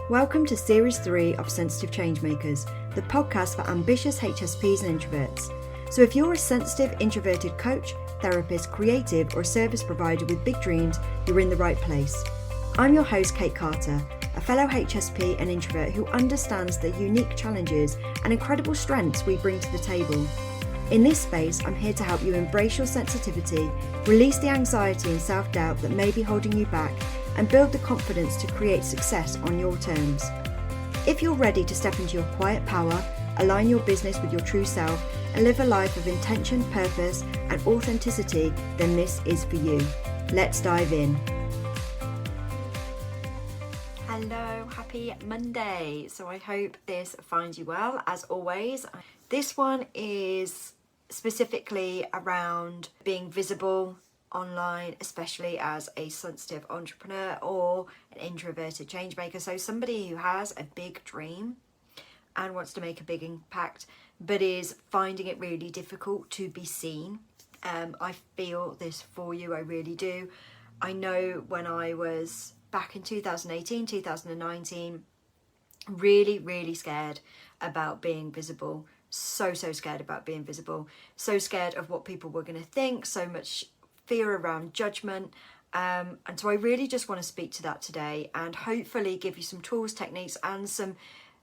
Welcome to Series 3 of Sensitive Changemakers, the podcast for ambitious HSPs and introverts. So if you're a sensitive, introverted coach, therapist, creative, or a service provider with big dreams, you're in the right place. I'm your host, Kate Carter, a fellow HSP and introvert who understands the unique challenges and incredible strengths we bring to the table. In this space, I'm here to help you embrace your sensitivity, release the anxiety and self-doubt that may be holding you back, and build the confidence to create success on your terms. If you're ready to step into your quiet power, align your business with your true self, and live a life of intention, purpose, and authenticity, then this is for you. Let's dive in. Hello, happy Monday. So I hope this finds you well, as always. This one is specifically around being visible online, especially as a sensitive entrepreneur or an introverted changemaker. So somebody who has a big dream and wants to make a big impact, but is finding it really difficult to be seen. I feel this for you, I really do. I know when I was back in 2018, 2019, really scared about being visible. So scared about being visible. So scared of what people were going to think. So much fear around judgment. And so I really just want to speak to that today and hopefully give you some tools, techniques, and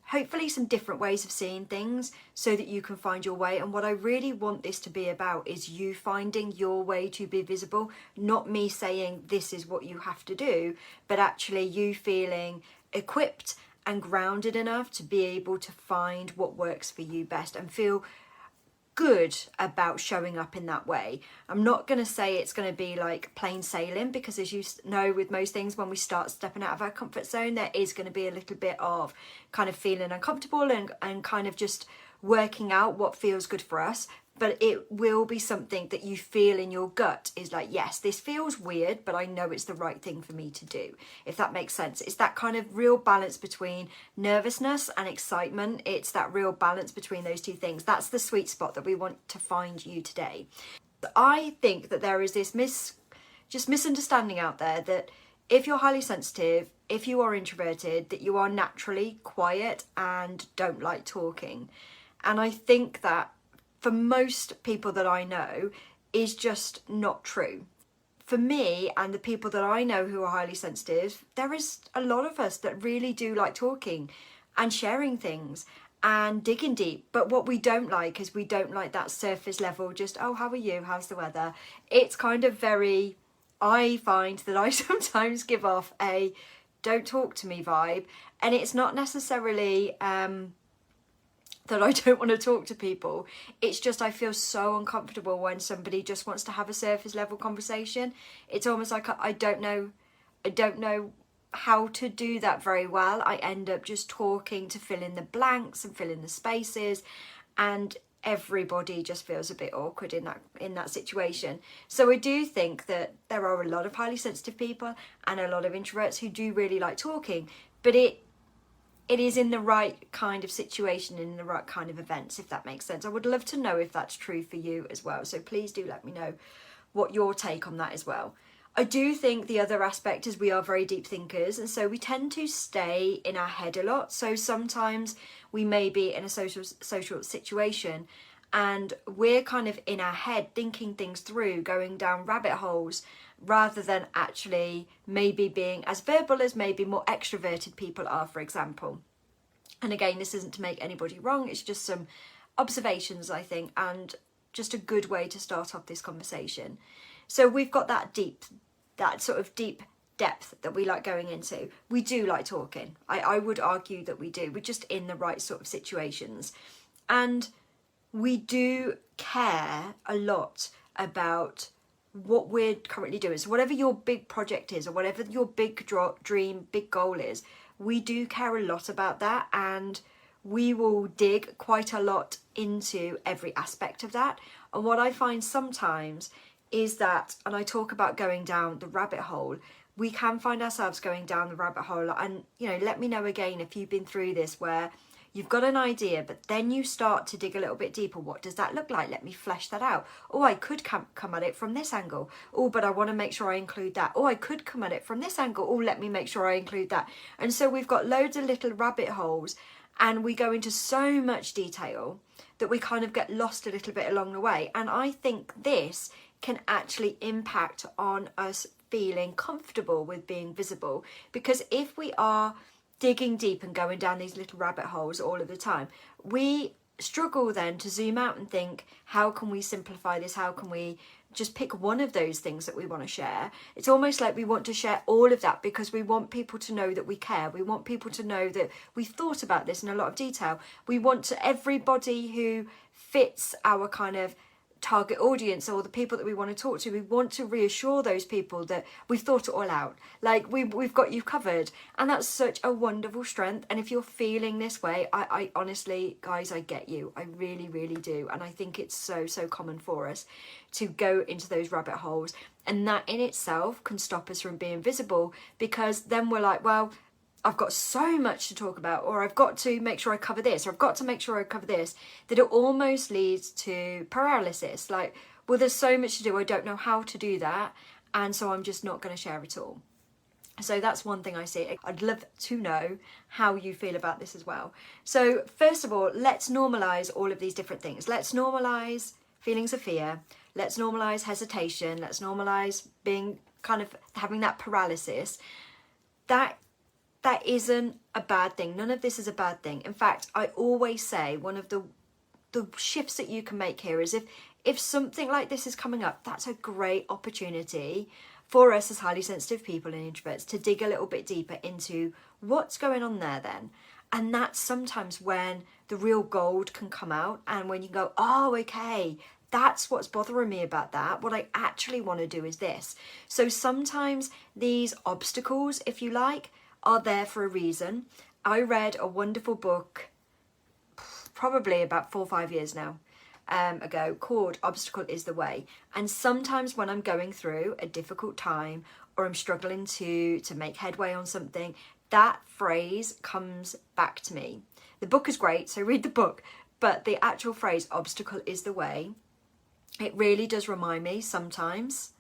hopefully some different ways of seeing things so that you can find your way. And what I really want this to be about is you finding your way to be visible, not me saying this is what you have to do, but actually you feeling equipped and grounded enough to be able to find what works for you best and feel good about showing up in that way. I'm not going to say it's going to be like plain sailing, because as you know, with most things, when we start stepping out of our comfort zone, there is going to be a little bit of kind of feeling uncomfortable and kind of just working out what feels good for us. But it will be something that you feel in your gut is like, yes, this feels weird, but I know it's the right thing for me to do, if that makes sense. It's that kind of real balance between nervousness and excitement. It's that real balance between those two things. That's the sweet spot that we want to find you today. I think that there is this misunderstanding out there that if you're highly sensitive, if you are introverted, that you are naturally quiet and don't like talking. And I think that for most people that I know is just not true. For me and the people that I know who are highly sensitive, there is a lot of us that really do like talking and sharing things and digging deep. But what we don't like is we don't like that surface level, just, oh, how are you? How's the weather? It's kind of very, I find that I sometimes give off a don't talk to me vibe. And it's not necessarily that I don't want to talk to people. It's just I feel so uncomfortable when somebody just wants to have a surface level conversation. It's almost like I don't know how to do that very well. I end up just talking to fill in the blanks and fill in the spaces, and everybody just feels a bit awkward in that situation. So I do think that there are a lot of highly sensitive people and a lot of introverts who do really like talking, but it is in the right kind of situation, in the right kind of events, if that makes sense. I would love to know if that's true for you as well. So please do let me know what your take on that as well. I do think the other aspect is we are very deep thinkers, and so we tend to stay in our head a lot. So sometimes we may be in a social situation and we're kind of in our head thinking things through, going down rabbit holes, rather than actually maybe being as verbal as maybe more extroverted people are, for example. And again, this isn't to make anybody wrong, it's just some observations, I think, and just a good way to start off this conversation. So we've got that sort of deep depth that we like going into. We do like talking. I would argue that we do. We're just in the right sort of situations. And we do care a lot about what we're currently doing. So whatever your big project is, or whatever your big dream, big goal is, we do care a lot about that, and we will dig quite a lot into every aspect of that. And what I find sometimes is that, and I talk about going down the rabbit hole, we can find ourselves going down the rabbit hole. And, you know, let me know again if you've been through this, where You've got an idea, but then you start to dig a little bit deeper. What does that look like? Let me flesh that out. Oh, I could come at it from this angle. Oh, but I want to make sure I include that. Oh, I could come at it from this angle. Oh, let me make sure I include that. And so we've got loads of little rabbit holes, and we go into so much detail that we kind of get lost a little bit along the way. And I think this can actually impact on us feeling comfortable with being visible, because if we are digging deep and going down these little rabbit holes all of the time, we struggle then to zoom out and think, how can we simplify this? How can we just pick one of those things that we want to share? It's almost like we want to share all of that because we want people to know that we care. We want people to know that we've thought about this in a lot of detail. We want to, everybody who fits our kind of target audience or the people that we want to talk to, we want to reassure those people that we've thought it all out, like we've got you covered. And that's such a wonderful strength. And if you're feeling this way, I honestly, guys, I get you. I really, really do. And I think it's so common for us to go into those rabbit holes, and that in itself can stop us from being visible, because then we're like, well, I've got so much to talk about, or I've got to make sure I cover this, or I've got to make sure I cover this, that it almost leads to paralysis. Like, well, there's so much to do, I don't know how to do that, and so I'm just not going to share it all. So that's one thing I see. I'd love to know how you feel about this as well. So first of all, let's normalize all of these different things. Let's normalize feelings of fear. Let's normalize hesitation. Let's normalize being kind of having that paralysis. That isn't a bad thing. None of this is a bad thing. In fact, I always say one of the shifts that you can make here is if something like this is coming up, that's a great opportunity for us as highly sensitive people and introverts to dig a little bit deeper into what's going on there then. And that's sometimes when the real gold can come out, and when you go, oh, okay, that's what's bothering me about that. What I actually want to do is this. So sometimes these obstacles, if you like, are there for a reason. I read a wonderful book probably about 4 or 5 years now ago called Obstacle is the Way. And sometimes when I'm going through a difficult time, or I'm struggling to make headway on something, that phrase comes back to me. The book is great, so read the book, but the actual phrase obstacle is the way, it really does remind me sometimes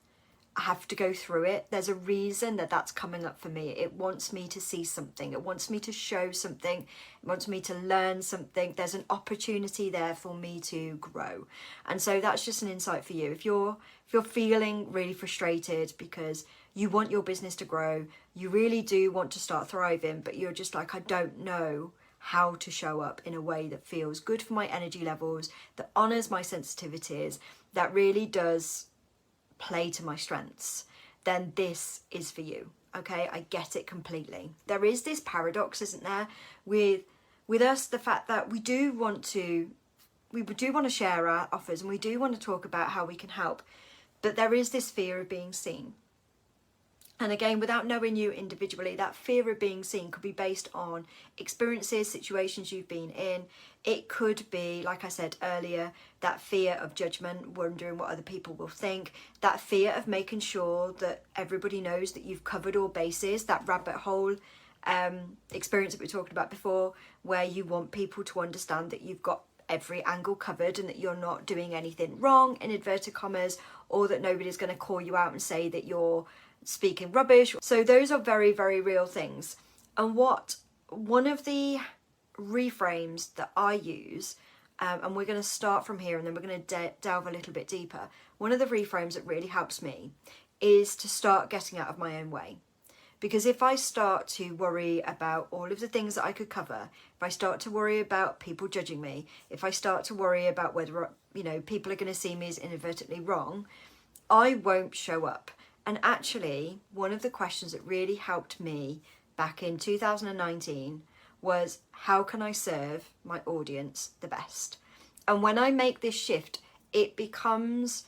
I have to go through it. There's a reason that that's coming up for me. It wants me to see something. It wants me to show something. It wants me to learn something. There's an opportunity there for me to grow. And so that's just an insight for you. If you're feeling really frustrated because you want your business to grow, you really do want to start thriving, but you're just like, I don't know how to show up in a way that feels good for my energy levels, that honors my sensitivities, that really does play to my strengths, then this is for you. Okay, I get it completely. There is this paradox, isn't there, with us, the fact that we do want to share our offers, and we do want to talk about how we can help, but there is this fear of being seen. And again, without knowing you individually, that fear of being seen could be based on experiences, situations you've been in. It could be, like I said earlier, that fear of judgment, wondering what other people will think, that fear of making sure that everybody knows that you've covered all bases, that rabbit hole experience that we talked about before, where you want people to understand that you've got every angle covered and that you're not doing anything wrong, in inverted commas, or that nobody's going to call you out and say that you're speaking rubbish. So those are very, very real things. And one of the reframes that I use, and we're going to start from here and then we're going to delve a little bit deeper. One of the reframes that really helps me is to start getting out of my own way. Because if I start to worry about all of the things that I could cover, if I start to worry about people judging me, if I start to worry about whether, people are going to see me as inadvertently wrong, I won't show up. And actually, one of the questions that really helped me back in 2019 was, how can I serve my audience the best? And when I make this shift, it becomes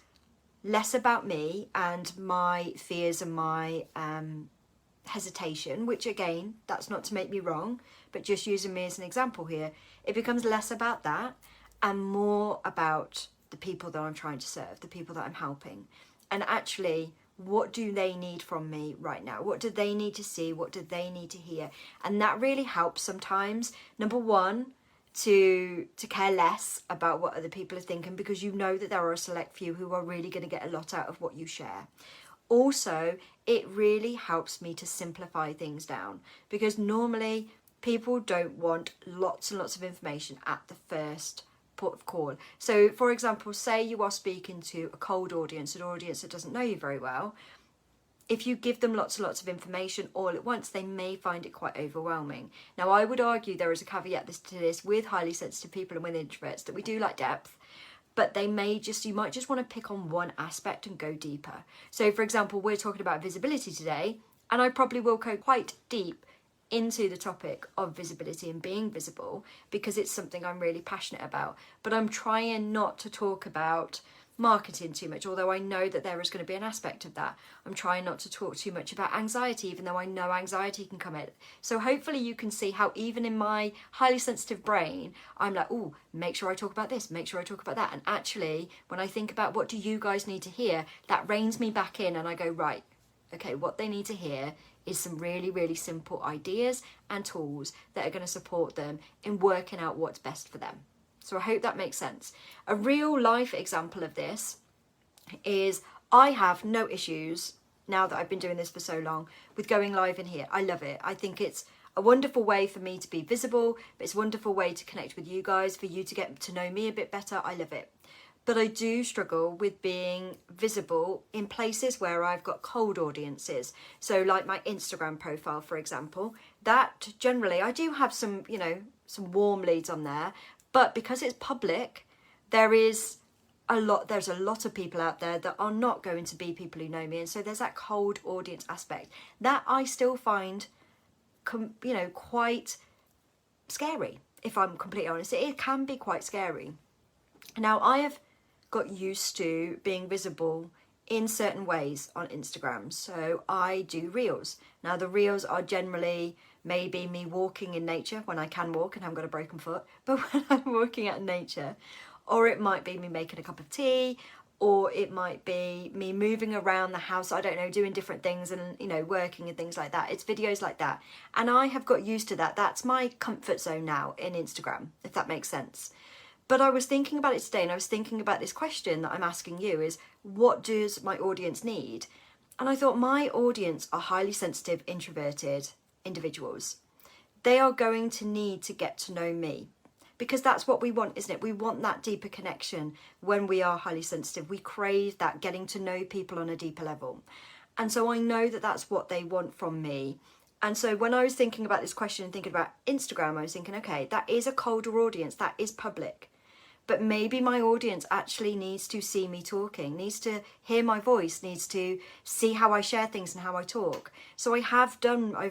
less about me and my fears and my hesitation, which again, that's not to make me wrong, but just using me as an example here, it becomes less about that and more about the people that I'm trying to serve, the people that I'm helping. And actually, what do they need from me right now? What do they need to see? What do they need to hear? And that really helps sometimes. Number one, to care less about what other people are thinking, because you know that there are a select few who are really going to get a lot out of what you share. Also, it really helps me to simplify things down, because normally people don't want lots and lots of information at the first port of call. So for example, say you are speaking to a cold audience, an audience that doesn't know you very well. If you give them lots and lots of information all at once, they may find it quite overwhelming. Now, I would argue there is a caveat to this with highly sensitive people and with introverts, that we do like depth, but you might just want to pick on one aspect and go deeper. So for example, we're talking about visibility today, and I probably will go quite deep into the topic of visibility and being visible, because it's something I'm really passionate about. But I'm trying not to talk about marketing too much, although I know that there is going to be an aspect of that. I'm trying not to talk too much about anxiety, even though I know anxiety can come in. So hopefully you can see how even in my highly sensitive brain, I'm like, oh, make sure I talk about this, make sure I talk about that. And actually, when I think about what do you guys need to hear, that reins me back in, and I go, right, okay, what they need to hear is some really, really simple ideas and tools that are going to support them in working out what's best for them. So I hope that makes sense. A real life example of this is I have no issues, now that I've been doing this for so long, with going live in here. I love it. I think it's a wonderful way for me to be visible, but it's a wonderful way to connect with you guys, for you to get to know me a bit better. I love it. But I do struggle with being visible in places where I've got cold audiences. So like my Instagram profile, for example, that generally I do have some, some warm leads on there, but because it's public, there's a lot of people out there that are not going to be people who know me. And so there's that cold audience aspect that I still find, quite scary. If I'm completely honest, it can be quite scary. Now, I have got used to being visible in certain ways on Instagram. So I do reels. Now the reels are generally maybe me walking in nature when I can walk and haven't got a broken foot, but when I'm walking out in nature, or it might be me making a cup of tea, or it might be me moving around the house, I don't know, doing different things and, working and things like that. It's videos like that. And I have got used to that. That's my comfort zone now in Instagram, if that makes sense. But I was thinking about it today, and I was thinking about this question that I'm asking you is, what does my audience need? And I thought, my audience are highly sensitive, introverted individuals. They are going to need to get to know me, because that's what we want, isn't it? We want that deeper connection when we are highly sensitive. We crave that getting to know people on a deeper level. And so I know that that's what they want from me. And so when I was thinking about this question and thinking about Instagram, I was thinking, okay, that is a colder audience, that is public. But maybe my audience actually needs to see me talking, needs to hear my voice, needs to see how I share things and how I talk. So I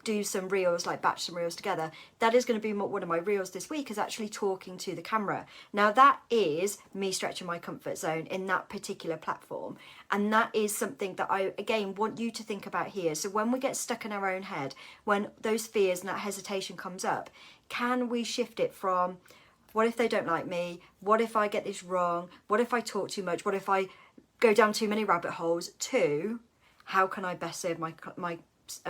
do some reels, like batch some reels together. That is going to be one of my reels this week, is actually talking to the camera. Now that is me stretching my comfort zone in that particular platform. And that is something that I, again, want you to think about here. So when we get stuck in our own head, when those fears and that hesitation comes up, can we shift it from, what if they don't like me? What if I get this wrong? What if I talk too much? What if I go down too many rabbit holes? To, how can I best serve my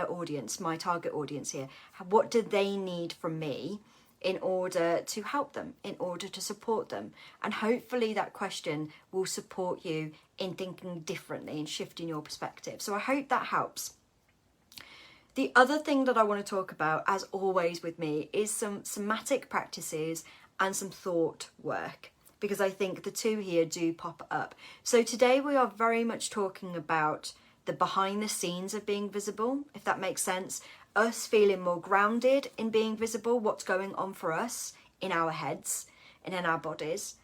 audience, my target audience here? What do they need from me in order to help them, in order to support them? And hopefully that question will support you in thinking differently and shifting your perspective. So I hope that helps. The other thing that I want to talk about, as always with me, is some somatic practices and some thought work, because I think the two here do pop up. So today we are very much talking about the behind the scenes of being visible, if that makes sense. Us feeling more grounded in being visible, what's going on for us in our heads and in our bodies.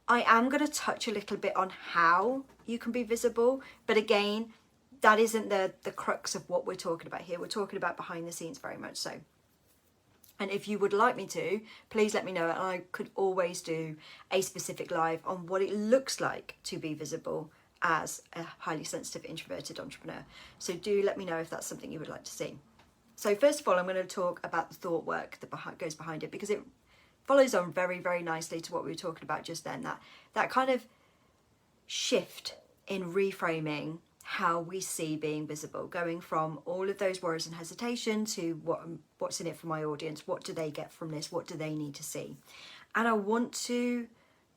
I am going to touch a little bit on how you can be visible, but again, that isn't the crux of what we're talking about here. We're talking about behind the scenes very much so. And if you would like me to, please let me know, and I could always do a specific live on what it looks like to be visible as a highly sensitive introverted entrepreneur. So do let me know if that's something you would like to see. So first of all, I'm going to talk about the thought work that goes behind it, because it follows on very, very nicely to what we were talking about just then. That kind of shift in reframing how we see being visible, going from all of those worries and hesitation to what's in it for my audience, what do they get from this, what do they need to see. And I want to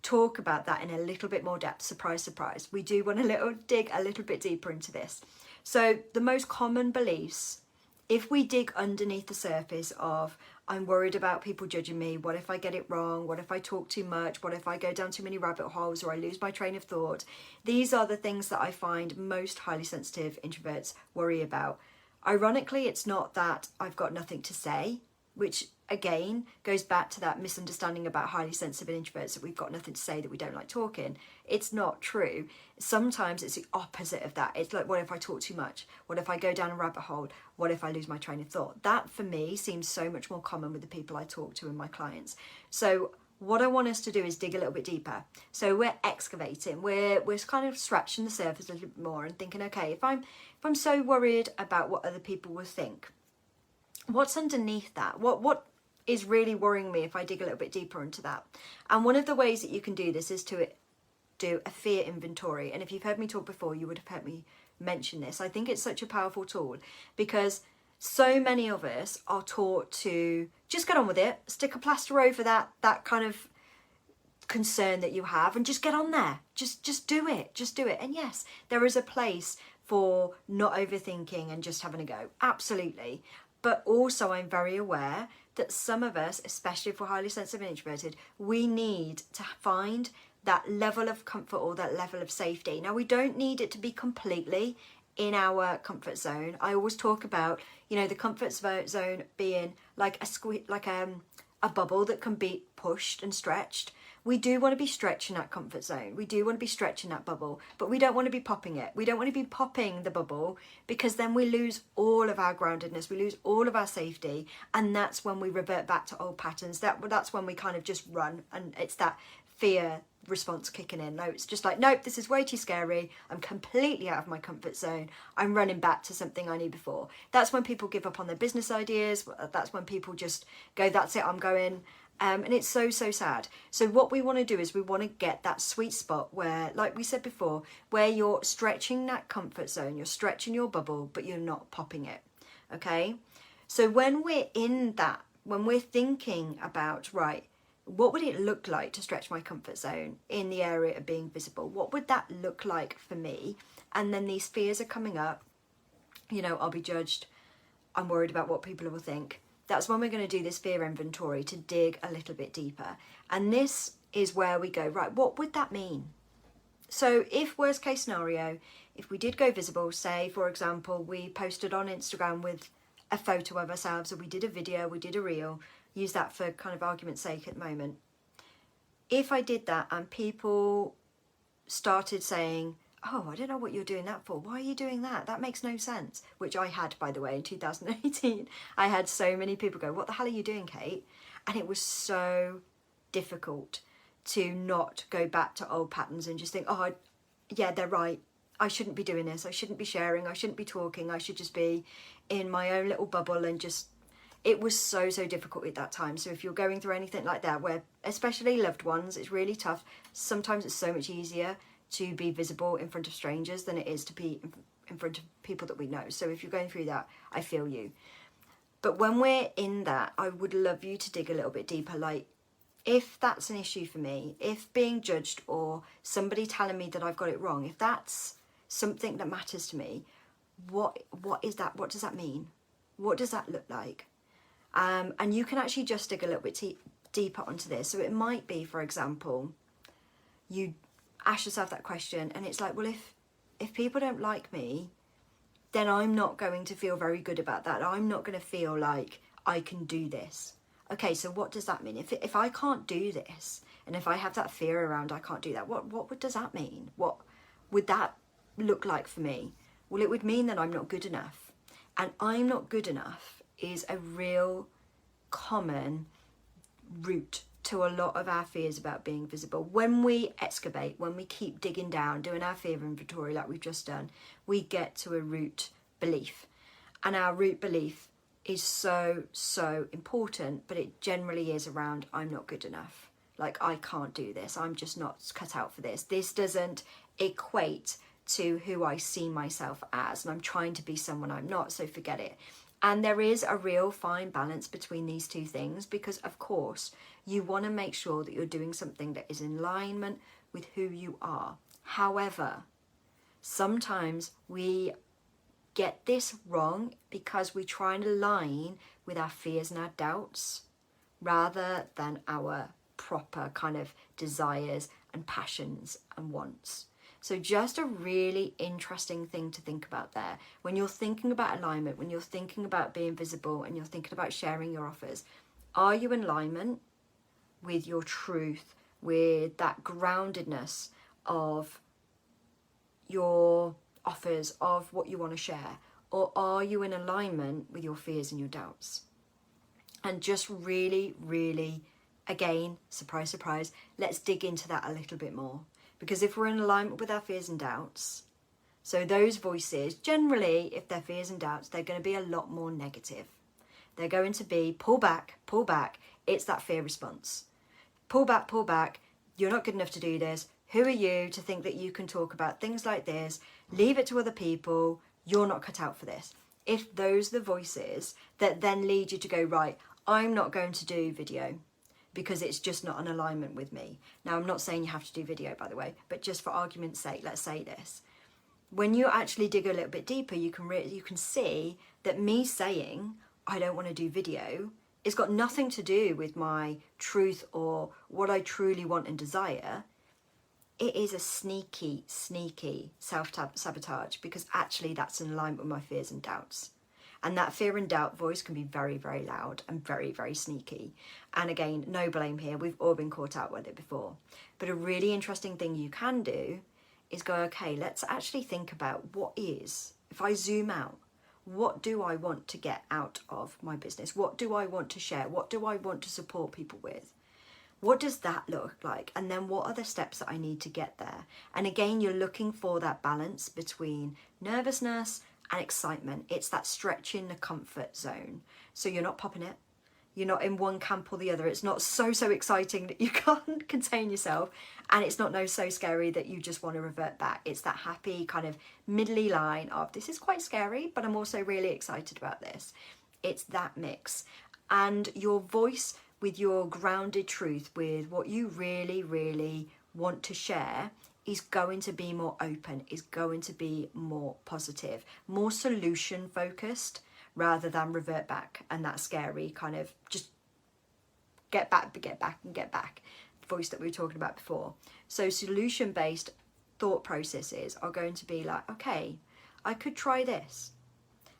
talk about that in a little bit more depth. Surprise, surprise, we do want to dig a little bit deeper into this. So the most common beliefs, if we dig underneath the surface of I'm worried about people judging me, what if I get it wrong, what if I talk too much, what if I go down too many rabbit holes or I lose my train of thought, these are the things that I find most highly sensitive introverts worry about. Ironically, it's not that I've got nothing to say, which again goes back to that misunderstanding about highly sensitive introverts, that we've got nothing to say, that we don't like talking. It's not true. Sometimes it's the opposite of that. It's like, what if I talk too much? What if I go down a rabbit hole? What if I lose my train of thought? That for me seems so much more common with the people I talk to and my clients. So what I want us to do is dig a little bit deeper. So we're excavating, we're kind of scratching the surface a little bit more and thinking, okay, if I'm so worried about what other people will think, what's underneath that? What is really worrying me if I dig a little bit deeper into that? And one of the ways that you can do this is to do a fear inventory. And if you've heard me talk before, you would have heard me mention this. I think it's such a powerful tool because so many of us are taught to just get on with it, stick a plaster over that kind of concern that you have and just get on there. Just do it. And yes, there is a place for not overthinking and just having a go. Absolutely. But also I'm very aware that some of us, especially if we're highly sensitive and introverted, we need to find that level of comfort or that level of safety. Now, we don't need it to be completely in our comfort zone. I always talk about, the comfort zone being like a bubble that can be pushed and stretched. We do want to be stretching that comfort zone. We do want to be stretching that bubble, but we don't want to be popping it. We don't want to be popping the bubble because then we lose all of our groundedness. We lose all of our safety. And that's when we revert back to old patterns. That's when we kind of just run, and it's that fear response kicking in. No, it's just like, nope, this is way too scary. I'm completely out of my comfort zone. I'm running back to something I knew before. That's when people give up on their business ideas. That's when people just go, that's it, I'm going. And it's so sad. So what we want to do is we want to get that sweet spot where, like we said before, where you're stretching that comfort zone, you're stretching your bubble, but you're not popping it. Okay? So when we're in that, when we're thinking about, right, what would it look like to stretch my comfort zone in the area of being visible? What would that look like for me? And then these fears are coming up. I'll be judged. I'm worried about what people will think. That's when we're going to do this fear inventory to dig a little bit deeper. And this is where we go, right, what would that mean? So if worst case scenario, if we did go visible, say, for example, we posted on Instagram with a photo of ourselves, or we did a video, we did a reel, use that for kind of argument's sake at the moment. If I did that and people started saying, oh, I don't know what you're doing that for. Why are you doing that? That makes no sense. Which I had, by the way, in 2018. I had so many people go, what the hell are you doing, Kate? And it was so difficult to not go back to old patterns and just think, oh, yeah, they're right. I shouldn't be doing this. I shouldn't be sharing. I shouldn't be talking. I should just be in my own little bubble and just... It was so difficult at that time. So if you're going through anything like that, where especially loved ones, it's really tough. Sometimes it's so much easier to be visible in front of strangers than it is to be in front of people that we know. So if you're going through that, I feel you. But when we're in that, I would love you to dig a little bit deeper. Like, if that's an issue for me, if being judged or somebody telling me that I've got it wrong, if that's something that matters to me, what is that? What does that mean? What does that look like? And you can actually just dig a little bit deeper onto this. So it might be, for example, you ask yourself that question and it's like, well, if people don't like me, then I'm not going to feel very good about that. I'm not going to feel like I can do this. Okay, so what does that mean? If I can't do this, and if I have that fear around I can't do that, what does that mean? What would that look like for me? Well, it would mean that I'm not good enough. And I'm not good enough is a real common root to a lot of our fears about being visible. When we excavate, when we keep digging down, doing our fear inventory like we've just done, we get to a root belief. And our root belief is so important, but it generally is around, I'm not good enough. Like, I can't do this. I'm just not cut out for this. This doesn't equate to who I see myself as, and I'm trying to be someone I'm not, so forget it. And there is a real fine balance between these two things, because of course you want to make sure that you're doing something that is in alignment with who you are. However, sometimes we get this wrong because we try and align with our fears and our doubts rather than our proper kind of desires and passions and wants. So just a really interesting thing to think about there. When you're thinking about alignment, when you're thinking about being visible and you're thinking about sharing your offers, are you in alignment with your truth, with that groundedness of your offers, of what you want to share? Or are you in alignment with your fears and your doubts? And just really, really, again, surprise, surprise, let's dig into that a little bit more. Because if we're in alignment with our fears and doubts, so those voices, generally, if they're fears and doubts, they're going to be a lot more negative. They're going to be pull back, pull back. It's that fear response. Pull back. You're not good enough to do this. Who are you to think that you can talk about things like this? Leave it to other people. You're not cut out for this. If those are the voices that then lead you to go, right, I'm not going to do video because it's just not in alignment with me. Now, I'm not saying you have to do video, by the way, but just for argument's sake, let's say this. When you actually dig a little bit deeper, you can see that me saying I don't want to do video, it's got nothing to do with my truth or what I truly want and desire. It is a sneaky self-sabotage, because actually that's in alignment with my fears and doubts. And that fear and doubt voice can be very, very loud and very, very sneaky. And again, no blame here. We've all been caught out with it before. But a really interesting thing you can do is go, okay, let's actually think about what is, if I zoom out, what do I want to get out of my business? What do I want to share? What do I want to support people with? What does that look like? And then what are the steps that I need to get there? And again, you're looking for that balance between nervousness and excitement. It's that stretching the comfort zone. So you're not popping it. You're not in one camp or the other. It's not so exciting that you can't contain yourself. And it's not so scary that you just want to revert back. It's that happy kind of middly line of, this is quite scary, but I'm also really excited about this. It's that mix. And your voice with your grounded truth, with what you really, really want to share, is going to be more open, is going to be more positive, more solution focused, rather than revert back and that scary kind of just get back voice that we were talking about before. So solution based thought processes are going to be like, okay, I could try this.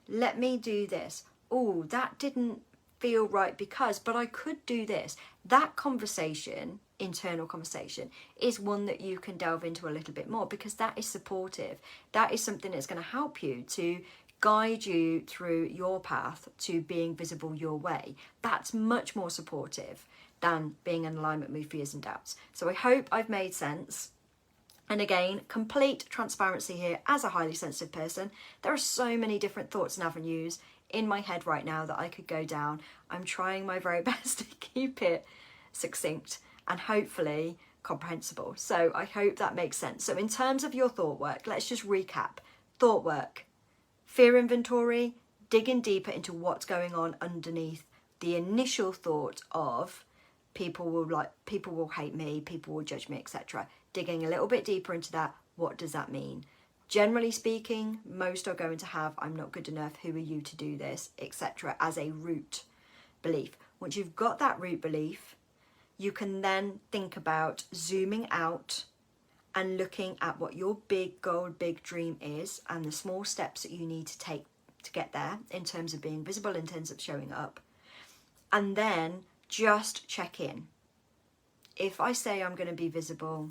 Let me do this. Oh, that didn't feel right but I could do this. That conversation, internal conversation, is one that you can delve into a little bit more, because that is supportive. That is something that's going to help you to guide you through your path to being visible your way. That's much more supportive than being in alignment with fears and doubts. So I hope I've made sense. And again, complete transparency here. As a highly sensitive person, there are so many different thoughts and avenues in my head right now that I could go down. I'm trying my very best to keep it succinct and hopefully comprehensible. So I hope that makes sense. So in terms of your thought work, let's just recap. Thought work, fear inventory, digging deeper into what's going on underneath the initial thought of people will hate me, people will judge me, etc. Digging a little bit deeper into that, what does that mean? Generally speaking, most are going to have, I'm not good enough, who are you to do this, etc. as a root belief. Once you've got that root belief, you can then think about zooming out and looking at what your big goal, big dream is, and the small steps that you need to take to get there in terms of being visible, in terms of showing up. And then just check in. If I say I'm going to be visible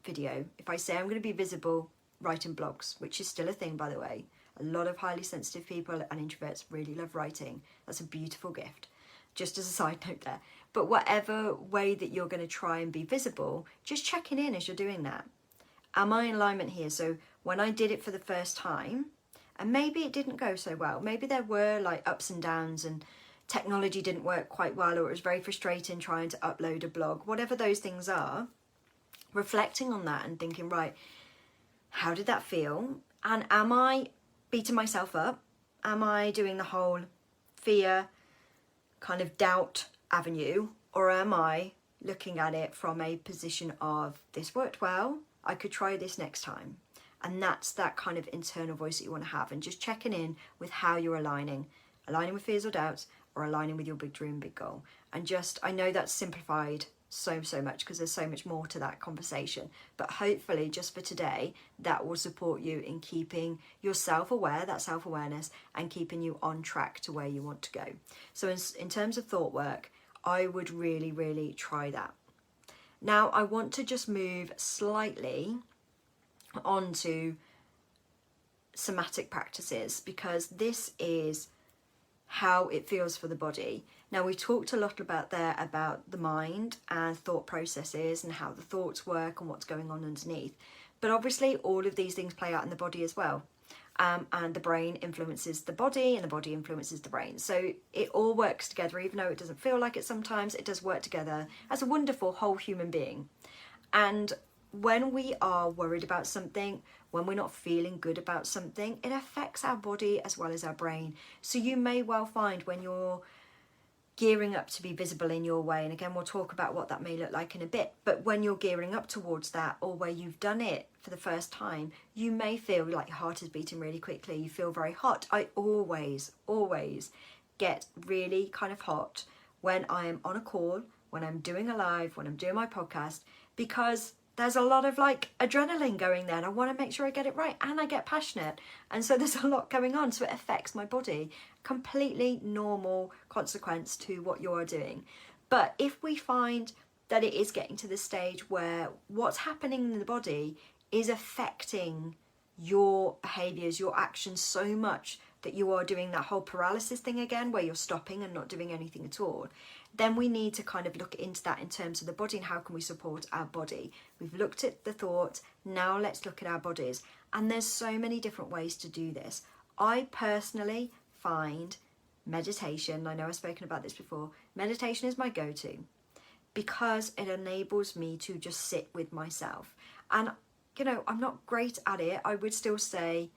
video, if I say I'm going to be visible writing blogs, which is still a thing, by the way, a lot of highly sensitive people and introverts really love writing. That's a beautiful gift, just as a side note there. But whatever way that you're going to try and be visible, just checking in as you're doing that. Am I in alignment here? So when I did it for the first time, and maybe it didn't go so well, maybe there were like ups and downs and technology didn't work quite well, or it was very frustrating trying to upload a blog, whatever those things are, reflecting on that and thinking, right, How did that feel? And am I beating myself up? Am I doing the whole fear, kind of doubt avenue? Or am I looking at it from a position of, this worked well, I could try this next time? And that's that kind of internal voice that you want to have, and just checking in with how you're aligning with fears or doubts, or aligning with your big dream, big goal. And just, I know that's simplified so much because there's so much more to that conversation, but hopefully just for today that will support you in keeping yourself aware, that self-awareness, and keeping you on track to where you want to go. So in terms of thought work, I would really try that. Now I want to just move slightly onto somatic practices, because this is how it feels for the body. Now we talked a lot about the mind and thought processes and how the thoughts work and what's going on underneath, but obviously all of these things play out in the body as well, and the brain influences the body and the body influences the brain, so it all works together. Even though it doesn't feel like it sometimes, it does work together as a wonderful whole human being. And when we are worried about something, when we're not feeling good about something, it affects our body as well as our brain. So you may well find when you're gearing up to be visible in your way, and again we'll talk about what that may look like in a bit, but when you're gearing up towards that, or where you've done it for the first time, you may feel like your heart is beating really quickly, you feel very hot. I always get really kind of hot when I am on a call, when I'm doing a live, when I'm doing my podcast, because there's a lot of like adrenaline going there, and I want to make sure I get it right, and I get passionate, and so there's a lot going on, so it affects my body. Completely normal consequence to what you're doing. But if we find that it is getting to the stage where what's happening in the body is affecting your behaviors, your actions so much that you are doing that whole paralysis thing again, where you're stopping and not doing anything at all, then we need to kind of look into that in terms of the body and how can we support our body. We've looked at the thought, now let's look at our bodies. And there's so many different ways to do this. I personally find meditation, I know I've spoken about this before, meditation is my go-to because it enables me to just sit with myself. And, you know, I'm not great at it. I would still say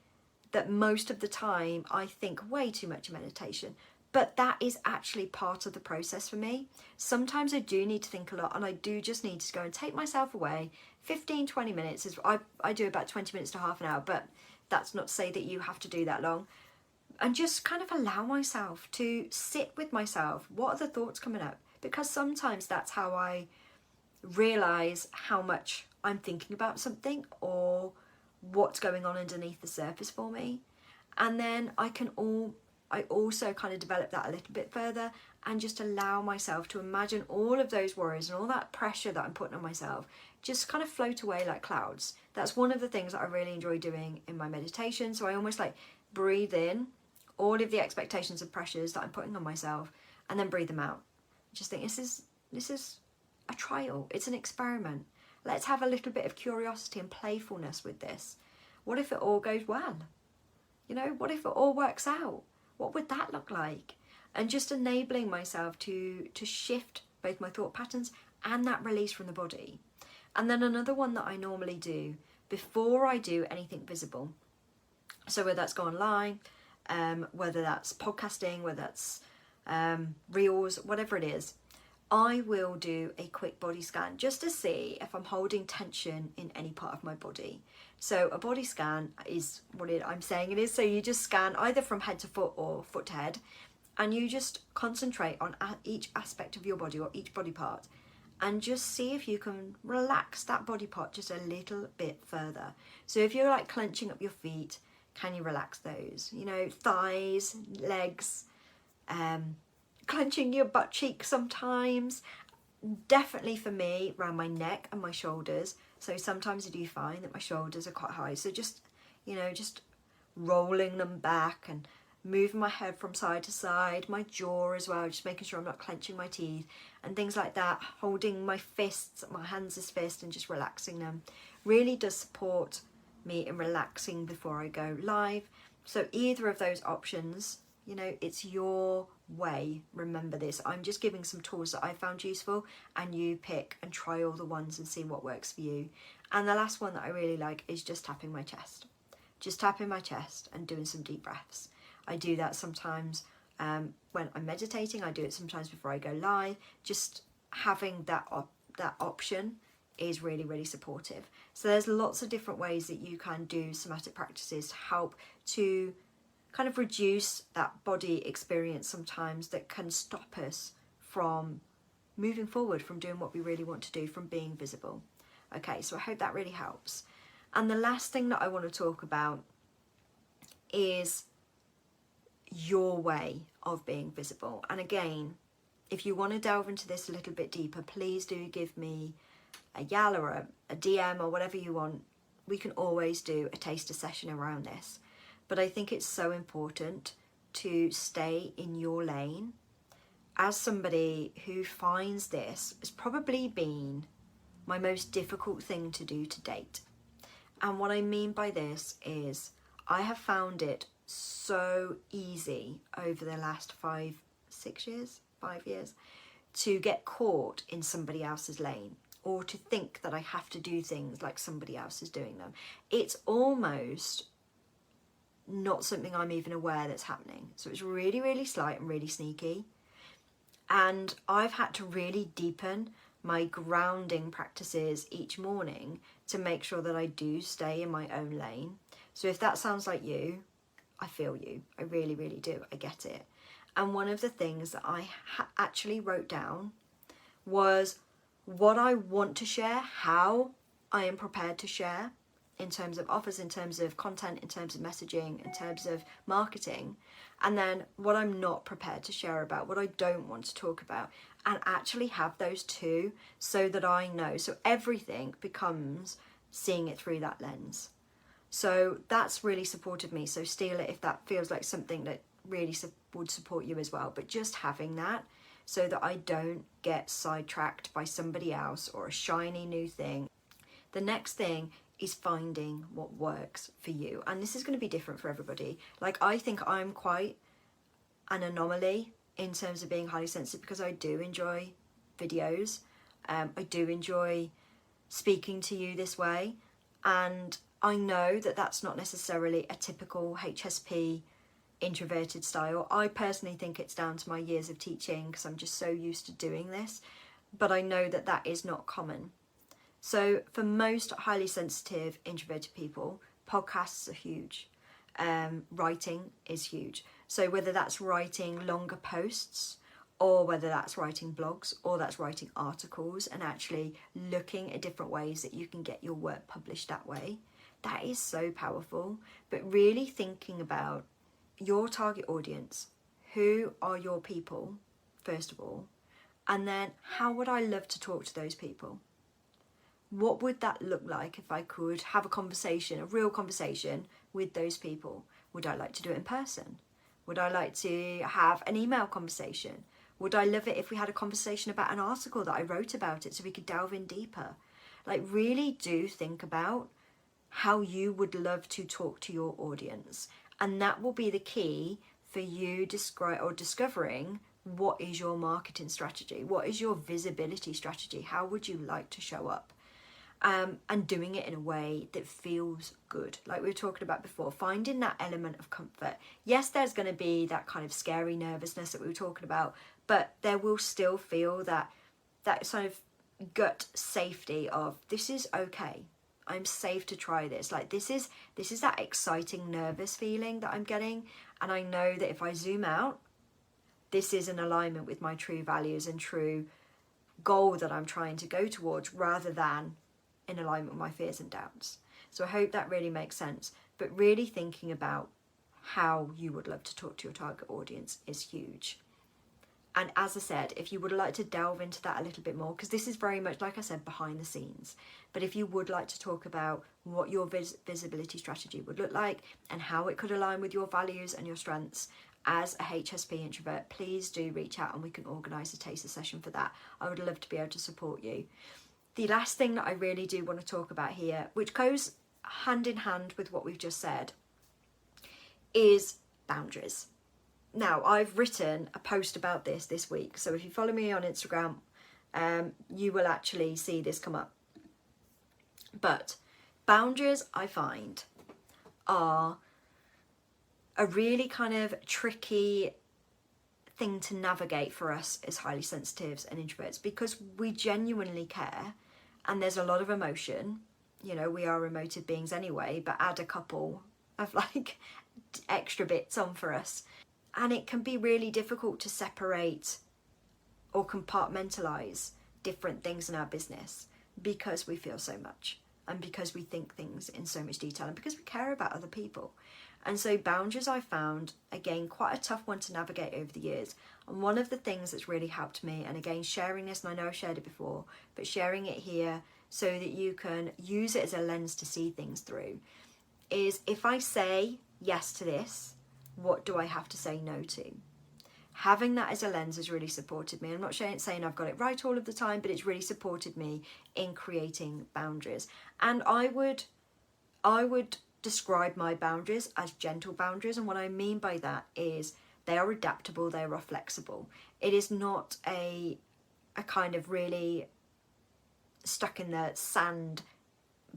that most of the time I think way too much of meditation. But that is actually part of the process for me. Sometimes I do need to think a lot, and I do just need to go and take myself away. 15-20 minutes is, I do about 20 minutes to half an hour, but that's not to say that you have to do that long. And just kind of allow myself to sit with myself. What are the thoughts coming up? Because sometimes that's how I realise how much I'm thinking about something, or what's going on underneath the surface for me. And then I also kind of develop that a little bit further, and just allow myself to imagine all of those worries and all that pressure that I'm putting on myself just kind of float away like clouds. That's one of the things that I really enjoy doing in my meditation. So I almost like breathe in all of the expectations and pressures that I'm putting on myself, and then breathe them out. Just think, this is a trial, it's an experiment. Let's have a little bit of curiosity and playfulness with this. What if it all goes well? You know, what if it all works out? What would that look like? And just enabling myself to shift both my thought patterns and that release from the body. And then another one that I normally do before I do anything visible, so whether that's go online, whether that's podcasting, whether that's reels, whatever it is, I will do a quick body scan just to see if I'm holding tension in any part of my body. So a body scan is what I'm saying it is. So you just scan either from head to foot or foot to head, and you just concentrate on each aspect of your body or each body part, and just see if you can relax that body part just a little bit further. So if you're like clenching up your feet, can you relax those? You know, thighs, legs, clenching your butt cheek sometimes. Definitely for me, around my neck and my shoulders. So sometimes I do find that my shoulders are quite high. So just, you know, just rolling them back and moving my head from side to side, my jaw as well, just making sure I'm not clenching my teeth and things like that. Holding my fists, my hands as fists, and just relaxing them really does support me in relaxing before I go live. So either of those options You know, it's your way. Remember this. I'm just giving some tools that I found useful, and you pick and try all the ones and see what works for you. And the last one that I really like is just tapping my chest. Just tapping my chest and doing some deep breaths. I do that sometimes when I'm meditating. I do it sometimes before I go live. Just having that option is really, really supportive. So there's lots of different ways that you can do somatic practices to help to kind of reduce that body experience sometimes that can stop us from moving forward, from doing what we really want to do, from being visible. Okay, so I hope that really helps. And the last thing that I want to talk about is your way of being visible. And again, if you want to delve into this a little bit deeper, please do give me a yell or a DM or whatever you want. We can always do a taster session around this. But I think it's so important to stay in your lane. As somebody who finds this has probably been my most difficult thing to do to date. And what I mean by this is I have found it so easy over the last 5 years to get caught in somebody else's lane, or to think that I have to do things like somebody else is doing them. It's almost not something I'm even aware that's happening. So it's really, really slight and really sneaky. And I've had to really deepen my grounding practices each morning to make sure that I do stay in my own lane. So if that sounds like you, I feel you. I really, really do. I get it. And one of the things that I actually wrote down was what I want to share, how I am prepared to share, in terms of offers, in terms of content, in terms of messaging, in terms of marketing, and then what I'm not prepared to share about, what I don't want to talk about, and actually have those two so that I know. So everything becomes seeing it through that lens. So that's really supported me. So steal it if that feels like something that really would support you as well. But just having that so that I don't get sidetracked by somebody else or a shiny new thing. The next thing is finding what works for you. And this is going to be different for everybody. Like, I think I'm quite an anomaly in terms of being highly sensitive, because I do enjoy videos. I do enjoy speaking to you this way. And I know that that's not necessarily a typical HSP introverted style. I personally think it's down to my years of teaching, because I'm just so used to doing this. But I know that that is not common. So for most highly sensitive introverted people, podcasts are huge. Writing is huge. So whether that's writing longer posts, or whether that's writing blogs, or that's writing articles, and actually looking at different ways that you can get your work published that way, that is so powerful. But really thinking about your target audience, who are your people, first of all, and then how would I love to talk to those people? What would that look like if I could have a conversation, a real conversation with those people? Would I like to do it in person? Would I like to have an email conversation? Would I love it if we had a conversation about an article that I wrote about it so we could delve in deeper? Like, really do think about how you would love to talk to your audience. And that will be the key for you discovering what is your marketing strategy? What is your visibility strategy? How would you like to show up? And doing it in a way that feels good. Like we were talking about before, finding that element of comfort. Yes, there's going to be that kind of scary nervousness that we were talking about, but there will still feel that sort of gut safety of, this is okay. I'm safe to try this. Like, this is that exciting, nervous feeling that I'm getting. And I know that if I zoom out, this is in alignment with my true values and true goal that I'm trying to go towards, rather than in alignment with my fears and doubts. So I hope that really makes sense. But really thinking about how you would love to talk to your target audience is huge. And as I said, if you would like to delve into that a little bit more, because this is very much, like I said, behind the scenes. But if you would like to talk about what your visibility strategy would look like and how it could align with your values and your strengths as a HSP introvert, please do reach out and we can organise a taster session for that. I would love to be able to support you. The last thing that I really do want to talk about here, which goes hand in hand with what we've just said, is boundaries. Now, I've written a post about this week. So if you follow me on Instagram, you will actually see this come up. But boundaries, I find, are a really kind of tricky thing to navigate for us as highly sensitives and introverts, because we genuinely care and there's a lot of emotion. You know, we are emotive beings anyway, but add a couple of like extra bits on for us. And it can be really difficult to separate or compartmentalize different things in our business because we feel so much and because we think things in so much detail and because we care about other people. And so boundaries, I found, again, quite a tough one to navigate over the years. And one of the things that's really helped me, and again, sharing this, and I know I've shared it before, but sharing it here so that you can use it as a lens to see things through, is if I say yes to this, what do I have to say no to? Having that as a lens has really supported me. I'm not saying I've got it right all of the time, but it's really supported me in creating boundaries. And I would describe my boundaries as gentle boundaries. And what I mean by that is they are adaptable, they are flexible. It is not a kind of really stuck in the sand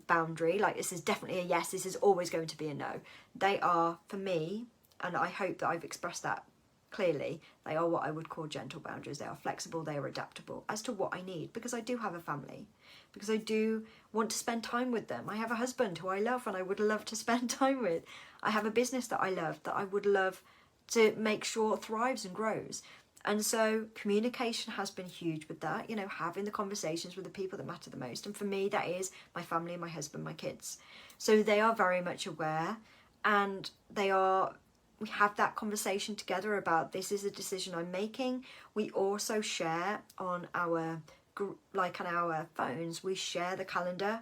boundary, like this is definitely a yes, this is always going to be a no. They are, for me, and I hope that I've expressed that clearly, they are what I would call gentle boundaries. They are flexible, they are adaptable as to what I need, because I do have a family, because I do want to spend time with them. I have a husband who I love and I would love to spend time with. I have a business that I love, that I would love to make sure thrives and grows. And so communication has been huge with that, you know, having the conversations with the people that matter the most. And for me, that is my family, my husband, my kids. So they are very much aware, and we have that conversation together about this is a decision I'm making. We also share on our phones, we share the calendar.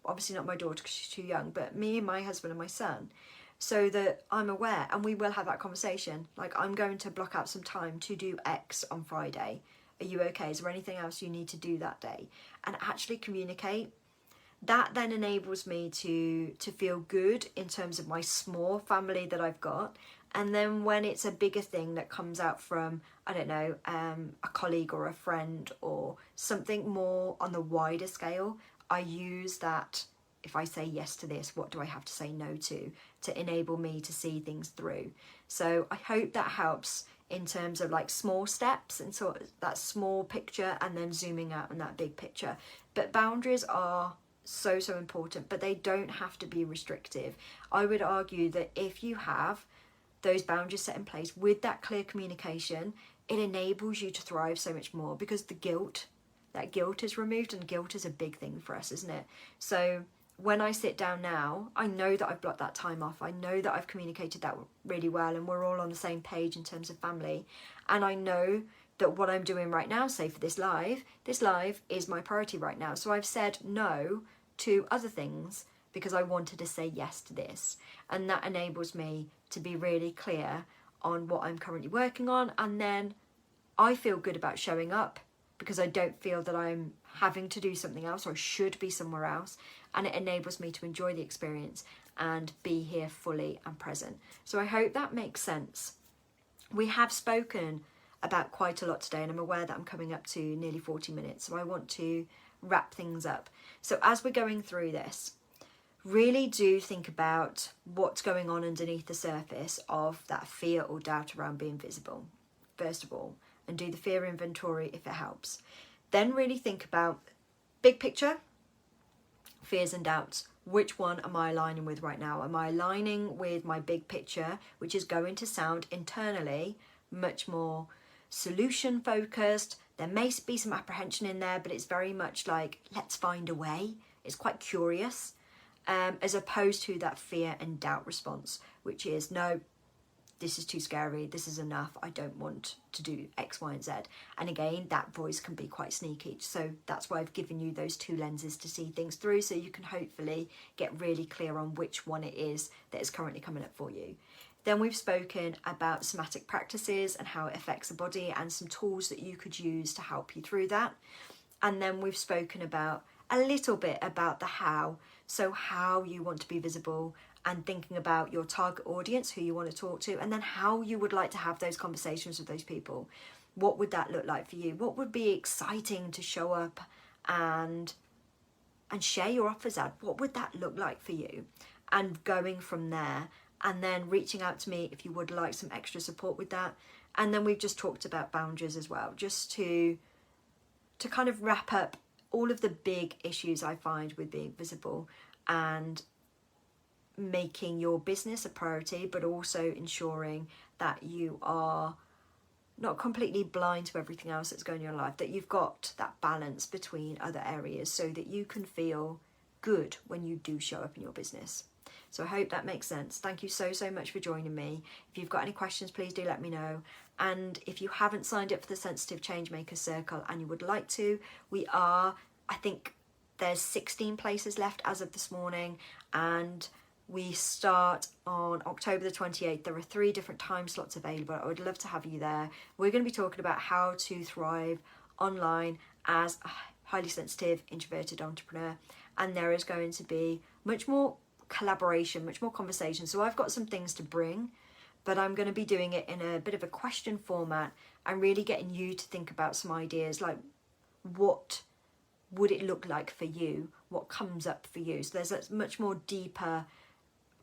Obviously not my daughter because she's too young, but me and my husband and my son, so that I'm aware, and we will have that conversation. Like, I'm going to block out some time to do X on Friday. Are you okay? Is there anything else you need to do that day? And actually communicate. That then enables me to feel good in terms of my small family that I've got. And then when it's a bigger thing that comes out from, I don't know, a colleague or a friend or something more on the wider scale, I use that. If I say yes to this, what do I have to say no to enable me to see things through? So I hope that helps in terms of like small steps and sort of that small picture, and then zooming out on that big picture. But boundaries are so important, but they don't have to be restrictive. I would argue that if you have those boundaries set in place with that clear communication, it enables you to thrive so much more, because that guilt is removed, and guilt is a big thing for us, isn't it? So when I sit down now, I know that I've blocked that time off. I know that I've communicated that really well, and we're all on the same page in terms of family. And I know that what I'm doing right now, say for this live is my priority right now. So I've said no to other things because I wanted to say yes to this. And that enables me to be really clear on what I'm currently working on. And then I feel good about showing up, because I don't feel that I'm having to do something else or should be somewhere else. And it enables me to enjoy the experience and be here fully and present. So I hope that makes sense. We have spoken about quite a lot today, and I'm aware that I'm coming up to nearly 40 minutes. So I want to wrap things up. So as we're going through this, really do think about what's going on underneath the surface of that fear or doubt around being visible, first of all, and do the fear inventory if it helps. Then really think about big picture, fears and doubts. Which one am I aligning with right now? Am I aligning with my big picture, which is going to sound internally much more solution focused? There may be some apprehension in there, but it's very much like, let's find a way. It's quite curious, as opposed to that fear and doubt response, which is, no, this is too scary, this is enough, I don't want to do X, Y, and Z. And again, that voice can be quite sneaky. So that's why I've given you those two lenses to see things through, so you can hopefully get really clear on which one it is that is currently coming up for you. Then we've spoken about somatic practices and how it affects the body, and some tools that you could use to help you through that. And then we've spoken about a little bit about the how. So how you want to be visible and thinking about your target audience, who you want to talk to, and then how you would like to have those conversations with those people. What would that look like for you? What would be exciting to show up and share your offers at? What would that look like for you? And going from there, and then reaching out to me if you would like some extra support with that. And then we've just talked about boundaries as well, just to kind of wrap up all of the big issues I find with being visible and making your business a priority, but also ensuring that you are not completely blind to everything else that's going on in your life, that you've got that balance between other areas so that you can feel good when you do show up in your business. So I hope that makes sense. Thank you so much for joining me. If you've got any questions, please do let me know. And if you haven't signed up for the Sensitive Changemaker Circle and you would like to, I think there's 16 places left as of this morning, and we start on October the 28th. There are 3 different time slots available. I would love to have you there. We're going to be talking about how to thrive online as a highly sensitive, introverted entrepreneur. And there is going to be much more collaboration, much more conversation. So I've got some things to bring, but I'm going to be doing it in a bit of a question format and really getting you to think about some ideas, like what would it look like for you? What comes up for you? So there's a much more deeper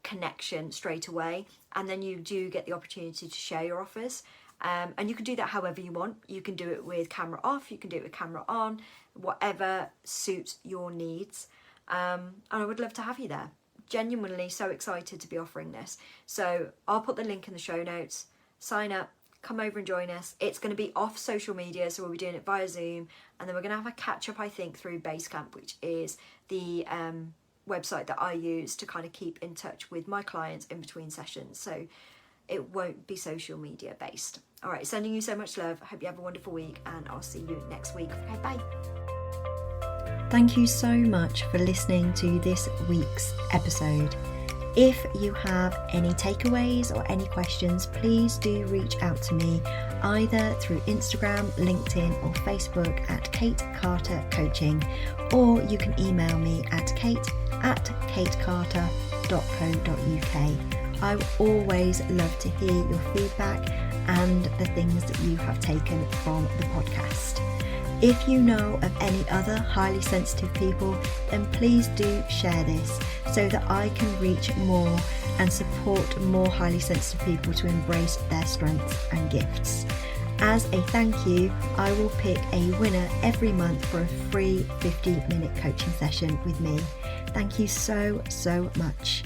connection straight away, and then you do get the opportunity to share your offers, and you can do that however you want. You can do it with camera off, you can do it with camera on, whatever suits your needs, and I would love to have you there. Genuinely so excited to be offering this. So I'll put the link in the show notes. Sign up, come over and join us. It's going to be off social media, so we'll be doing it via Zoom, and then we're going to have a catch up, I think, through Basecamp, which is the website that I use to kind of keep in touch with my clients in between sessions. So it won't be social media based. All right, sending you so much love. I hope you have a wonderful week, and I'll see you next week. Okay, bye. Thank you so much for listening to this week's episode. If you have any takeaways or any questions, please do reach out to me either through Instagram, LinkedIn or Facebook at Kate Carter Coaching, or you can email me at kate@katecarter.co.uk. I always love to hear your feedback and the things that you have taken from the podcast. If you know of any other highly sensitive people, then please do share this so that I can reach more and support more highly sensitive people to embrace their strengths and gifts. As a thank you, I will pick a winner every month for a free 50-minute coaching session with me. Thank you so much.